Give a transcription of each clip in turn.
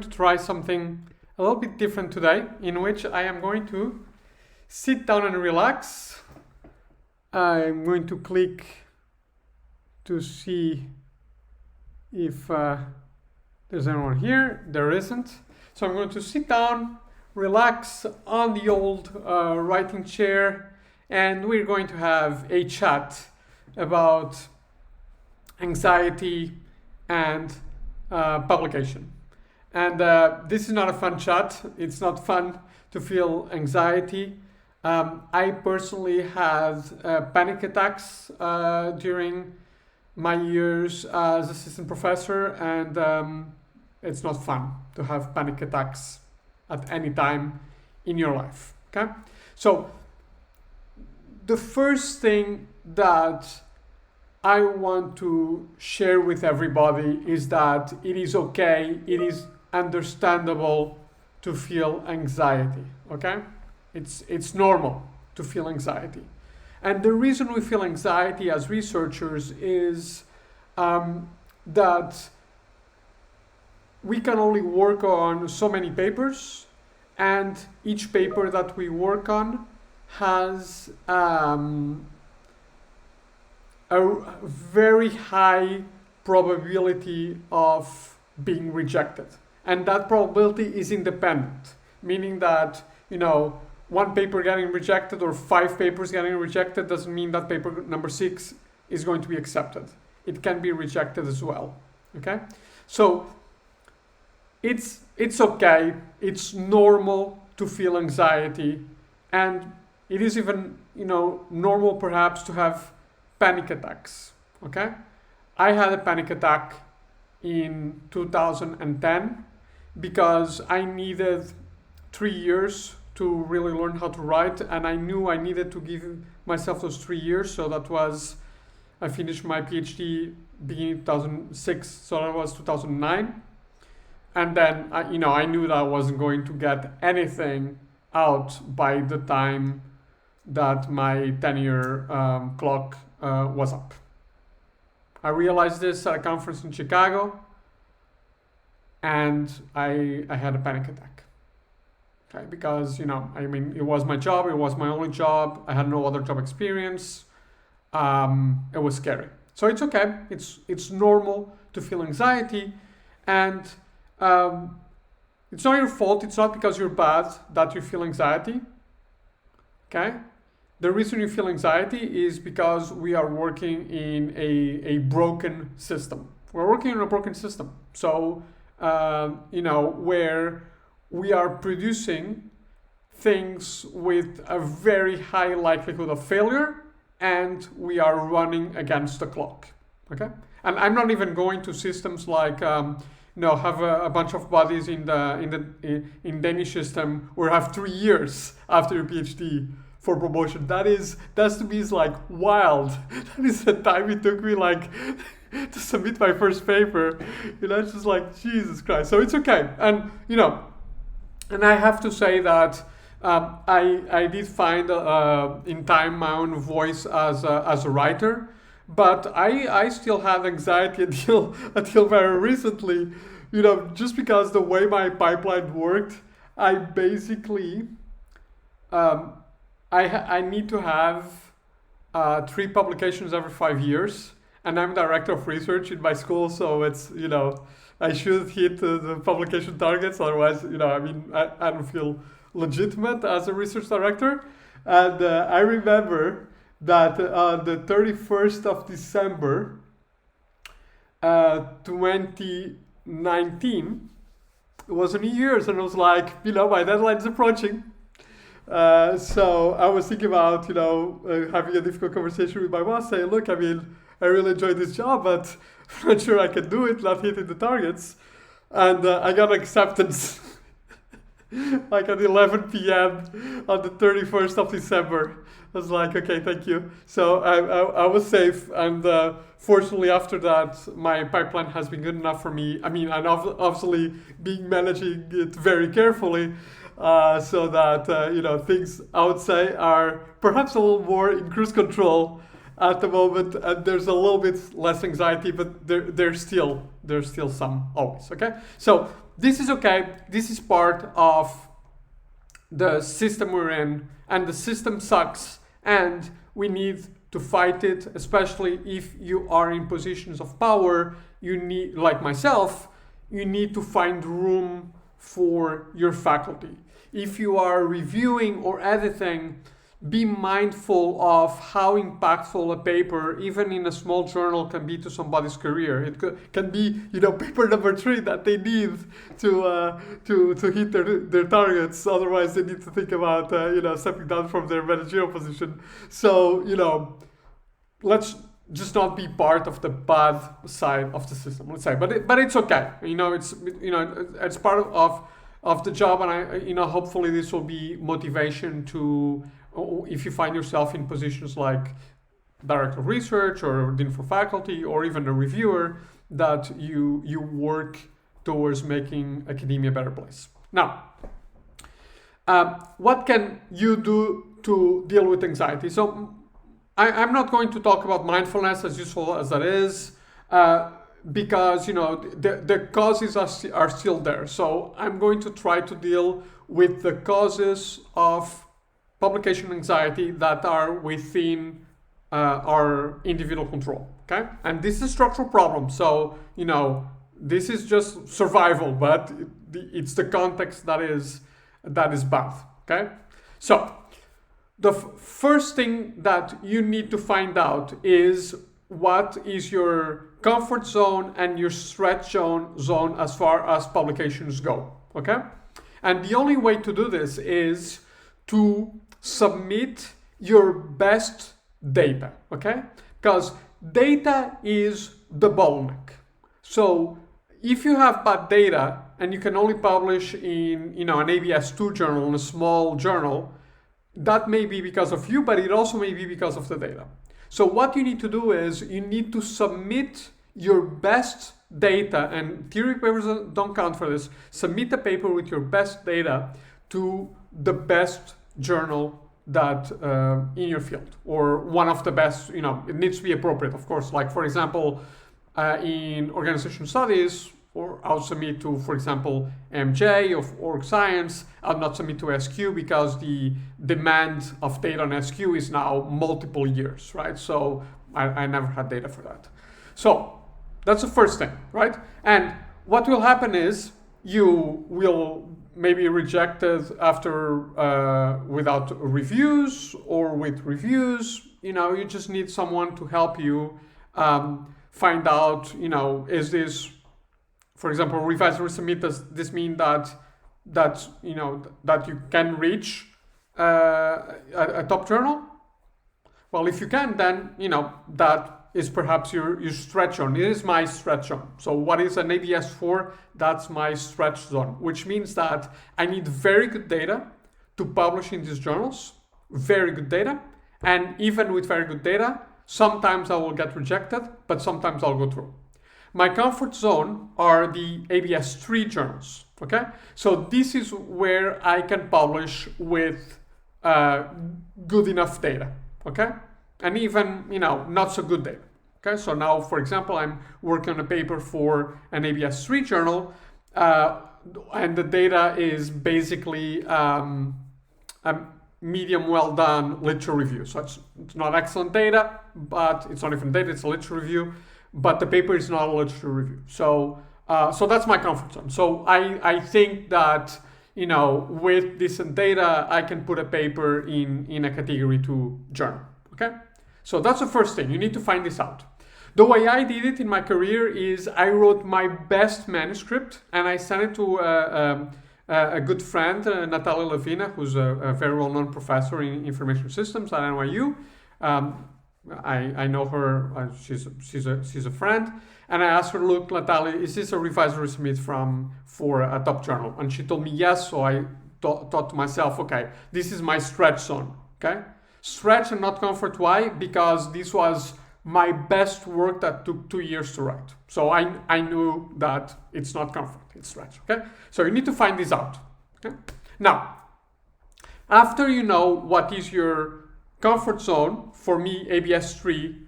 going to try something a little bit different today, in which I am going to sit down and relax. I'm going to click to see if there's anyone here. There isn't. So I'm going to sit down, relax on the old writing chair, and we're going to have a chat about anxiety and publication. And this is not a fun chat. It's not fun to feel anxiety. I personally had panic attacks during my years as assistant professor, and it's not fun to have panic attacks at any time in your life. Okay? So the first thing that I want to share with everybody is that it is okay, it is understandable to feel anxiety, okay? It's normal to feel anxiety. And the reason we feel anxiety as researchers is that we can only work on so many papers, and each paper that we work on has a very high probability of being rejected. And that probability is independent, meaning that, one paper getting rejected or 5 papers getting rejected doesn't mean that paper number 6 is going to be accepted. It can be rejected as well, okay? So it's okay, it's normal to feel anxiety, and it is even, normal perhaps to have panic attacks, okay? I had a panic attack in 2010 because I needed 3 years to really learn how to write, and I knew I needed to give myself those 3 years. So that was, I finished my PhD beginning 2006, so that was 2009. And then, I knew that I wasn't going to get anything out by the time that my 10-year clock was up. I realized this at a conference in Chicago, and I had a panic attack. Okay, because, it was my job, it was my only job, I had no other job experience, it was scary. So it's okay, it's normal to feel anxiety, and it's not your fault, it's not because you're bad that you feel anxiety, okay? The reason you feel anxiety is because we are working in a broken system. We're working in a broken system. So, where we are producing things with a very high likelihood of failure, and we are running against the clock, okay? And I'm not even going to systems like, have a bunch of bodies in Danish system where have 3 years after your PhD for promotion. That's to me is like wild. That is the time it took me to submit my first paper. It's just like, Jesus Christ. So it's okay. And, and I have to say that I did find in time my own voice as a writer, but I still have anxiety until very recently, just because the way my pipeline worked, I basically, I need to have 3 publications every 5 years, and I'm director of research in my school, so it's, I should hit the publication targets, otherwise, I don't feel legitimate as a research director. And I remember that on the 31st of December 2019, it was New Year's, and I was like, my deadline's approaching. So I was thinking about, having a difficult conversation with my boss, saying, look, I really enjoyed this job, but I'm not sure I can do it, not hitting the targets. And I got acceptance at 11 p.m. on the 31st of December. I was like, okay, thank you. So I was safe, and fortunately after that, my pipeline has been good enough for me. And obviously managing it very carefully, so that, things I would say are perhaps a little more in cruise control at the moment, and there's a little bit less anxiety, but there's still some always, okay? So this is okay. This is part of the system we're in, and the system sucks, and we need to fight it, especially if you are in positions of power. You need, like myself, you need to find room for your faculty. If you are reviewing or editing, be mindful of how impactful a paper, even in a small journal, can be to somebody's career. It can be, paper number 3 that they need to hit their targets. Otherwise, they need to think about stepping down from their managerial position. So let's just not be part of the bad side of the system. Let's say, but it's okay. It's part of the job, and hopefully this will be motivation to. If you find yourself in positions like director of research or dean for faculty or even a reviewer, that you work towards making academia a better place. Now, what can you do to deal with anxiety? So I'm not going to talk about mindfulness, as useful as that is, because the causes are still there. So I'm going to try to deal with the causes of publication anxiety that are within our individual control, okay? And this is a structural problem, so, this is just survival, but it's the context that is bad, okay? So, the first thing that you need to find out is what is your comfort zone and your stretch zone as far as publications go, okay? And the only way to do this is to submit your best data, okay? Because data is the bottleneck. So if you have bad data and you can only publish in an ABS2 journal, in a small journal, that may be because of you, but it also may be because of the data. So what you need to do is you need to submit your best data, and theory papers don't count for this. Submit a paper with your best data to the best journal that in your field, or one of the best. It needs to be appropriate, of course. Like, for example, in organization studies, or I'll submit to, for example, MJ of Org Science. I'll not submit to SQ because the demand of data on SQ is now multiple years, right? So I never had data for that. So that's the first thing, right? And what will happen is you will maybe rejected after without reviews, or with reviews. You just need someone to help you find out, is this, for example, revise or resubmit, does this mean that you can reach a top journal? Well, if you can, then that is perhaps your stretch zone. It is my stretch zone. So what is an ABS4? That's my stretch zone, which means that I need very good data to publish in these journals, very good data. And even with very good data, sometimes I will get rejected, but sometimes I'll go through. My comfort zone are the ABS3 journals, okay? So this is where I can publish with good enough data, okay? And even, not so good data. Okay, so now, for example, I'm working on a paper for an ABS3 journal, and the data is basically a medium well done literature review. So it's not excellent data, but it's not even data, it's a literature review, but the paper is not a literature review. So that's my comfort zone. So I think that, with decent data, I can put a paper in a category 2 journal, okay? So that's the first thing. You need to find this out. The way I did it in my career is I wrote my best manuscript and I sent it to a good friend, Natalia Lavina, who's a very well-known professor in information systems at NYU. I know her, she's a friend. And I asked her, look, Natalia, is this a revise or resubmit for a top journal? And she told me yes, so I thought to myself, okay, this is my stretch zone, okay? Stretch and not comfort. Why? Because this was my best work that took 2 years to write. So I knew that it's not comfort, it's stretch, okay? So you need to find this out, okay? Now, after you know what is your comfort zone, for me ABS3,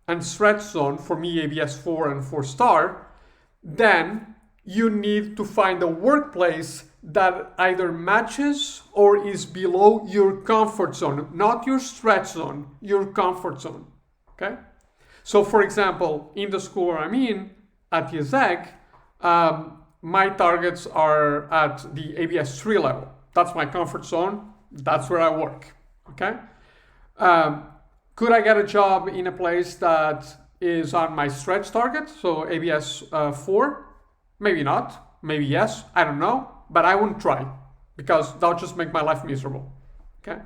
and stretch zone, for me ABS4 and 4 star, then you need to find a workplace that either matches or is below your comfort zone, not your stretch zone, your comfort zone. Okay? So, for example, in the school I'm in, at IESEG, my targets are at the ABS 3 level. That's my comfort zone. That's where I work. Okay? Could I get a job in a place that is on my stretch target, so ABS 4? Maybe not. Maybe yes. I don't know. But I wouldn't try because that would just make my life miserable. Okay?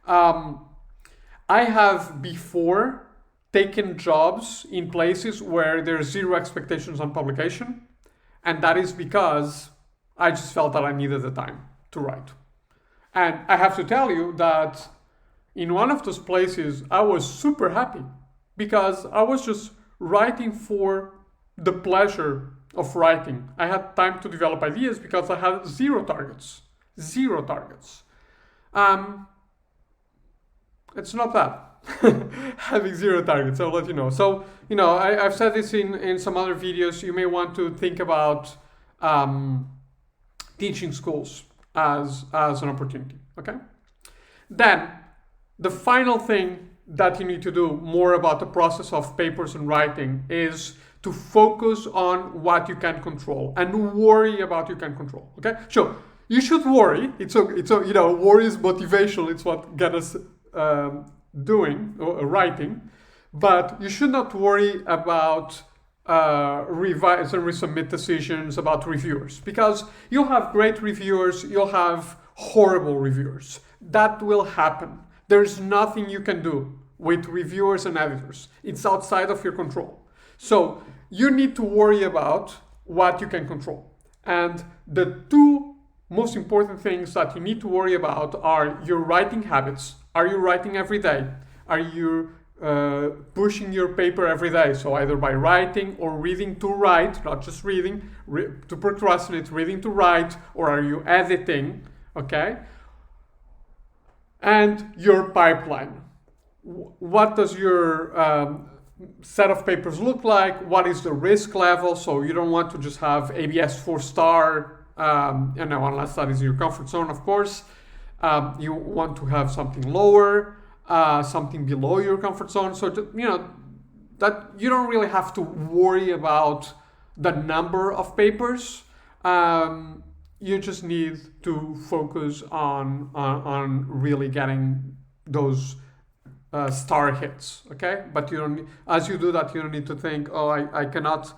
I have before taken jobs in places where there's zero expectations on publication, and that is because I just felt that I needed the time to write. And I have to tell you that in one of those places, I was super happy because I was just writing for the pleasure of writing. I had time to develop ideas because I had zero targets. Zero targets. It's not bad. Having zero targets, I'll let you know. So, I've said this in some other videos. You may want to think about teaching schools as an opportunity. Okay? Then, the final thing that you need to do more about the process of papers and writing is to focus on what you can control and worry about you can control. Okay? So, you should worry. Worry is motivational. It's what gets us doing or writing, but you should not worry about revise and resubmit decisions, about reviewers, because you'll have great reviewers, you'll have horrible reviewers. That will happen. There's nothing you can do with reviewers and editors. It's outside of your control. So you need to worry about what you can control. And the two most important things that you need to worry about are your writing habits. Are you writing every day? Are you pushing your paper every day? So either by writing or reading to write, not just reading, to procrastinate, reading to write, or are you editing? Okay? And your pipeline. What does your set of papers look like? What is the risk level? So you don't want to just have ABS 4-star, unless that is your comfort zone, of course. You want to have something lower, something below your comfort zone. So, that you don't really have to worry about the number of papers. You just need to focus on really getting those star hits, okay? But as you do that, you don't need to think, oh, I cannot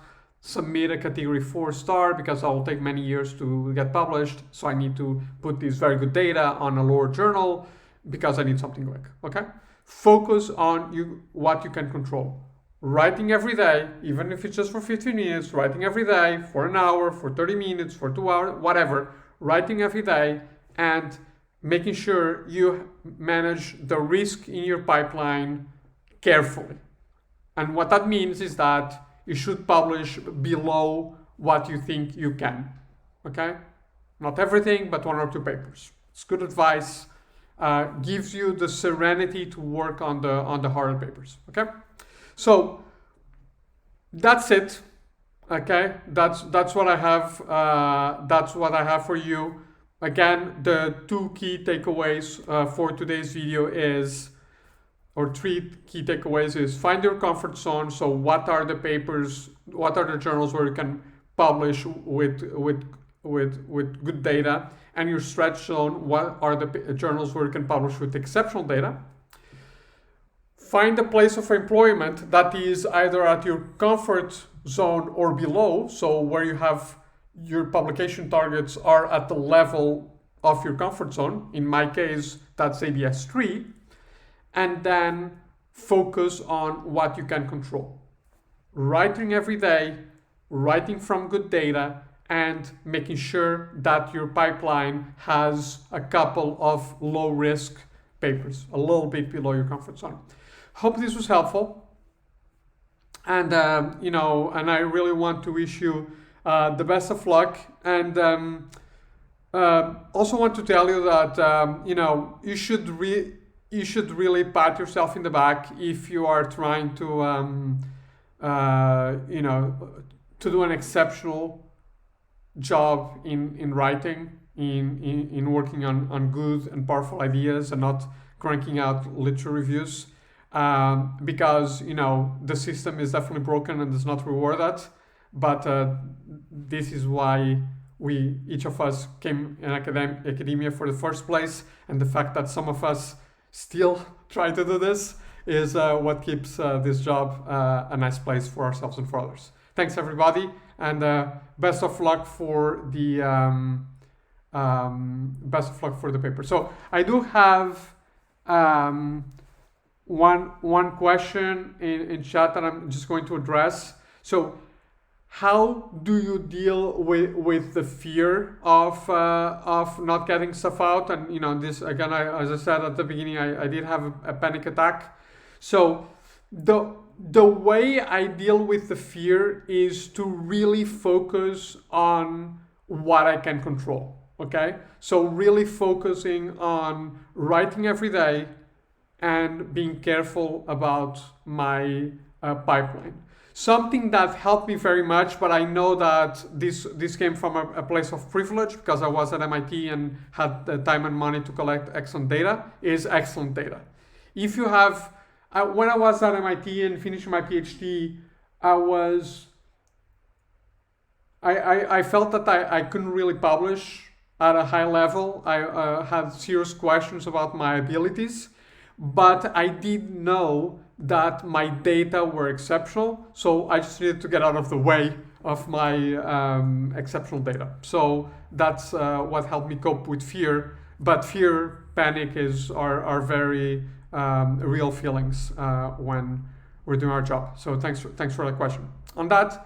submit a category 4-star because I will take many years to get published. So I need to put this very good data on a lower journal because I need something quick, okay? Focus on what you can control. Writing every day, even if it's just for 15 minutes, writing every day for an hour, for 30 minutes, for 2 hours, whatever, writing every day and making sure you manage the risk in your pipeline carefully. And what that means is that you should publish below what you think you can, okay? Not everything, but 1 or 2 papers. It's good advice, gives you the serenity to work on the harder papers, okay? So that's it, okay? That's what I have. That's what I have for you. Again, the 2 key takeaways for today's video is, or 3 key takeaways is, find your comfort zone. So what are the papers, what are the journals where you can publish with good data, and your stretch zone, what are the journals where you can publish with exceptional data. Find a place of employment that is either at your comfort zone or below, so where you have your publication targets are at the level of your comfort zone. In my case, that's ABS 3. And then focus on what you can control. Writing every day, writing from good data, and making sure that your pipeline has a couple of low risk papers, a little bit below your comfort zone. Hope this was helpful. And, and I really want to wish you the best of luck. And also want to tell you that, you should really pat yourself in the back if you are trying to, to do an exceptional job in writing, in working on good and powerful ideas and not cranking out literature reviews, because the system is definitely broken and does not reward that. But this is why each of us came in academia for the first place, and the fact that some of us still try to do this is what keeps this job a nice place for ourselves and for others. Thanks everybody, and best of luck for the paper. So I do have one question in chat that I'm just going to address. So how do you deal with the fear of not getting stuff out? And this again, as I said at the beginning, I did have a panic attack. So the way I deal with the fear is to really focus on what I can control. Okay, so really focusing on writing every day and being careful about my pipeline. Something that helped me very much, but I know that this came from a place of privilege because I was at MIT and had the time and money to collect excellent data, is excellent data. If you have, when I was at MIT and finishing my PhD, I felt that I couldn't really publish at a high level. I had serious questions about my abilities, but I did know that my data were exceptional, so I just needed to get out of the way of my exceptional data. So that's what helped me cope with fear. But fear, panic are very real feelings when we're doing our job. So thanks for the question. On that,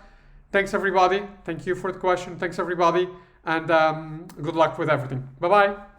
thanks everybody. Thank you for the question. Thanks everybody, and good luck with everything. Bye bye.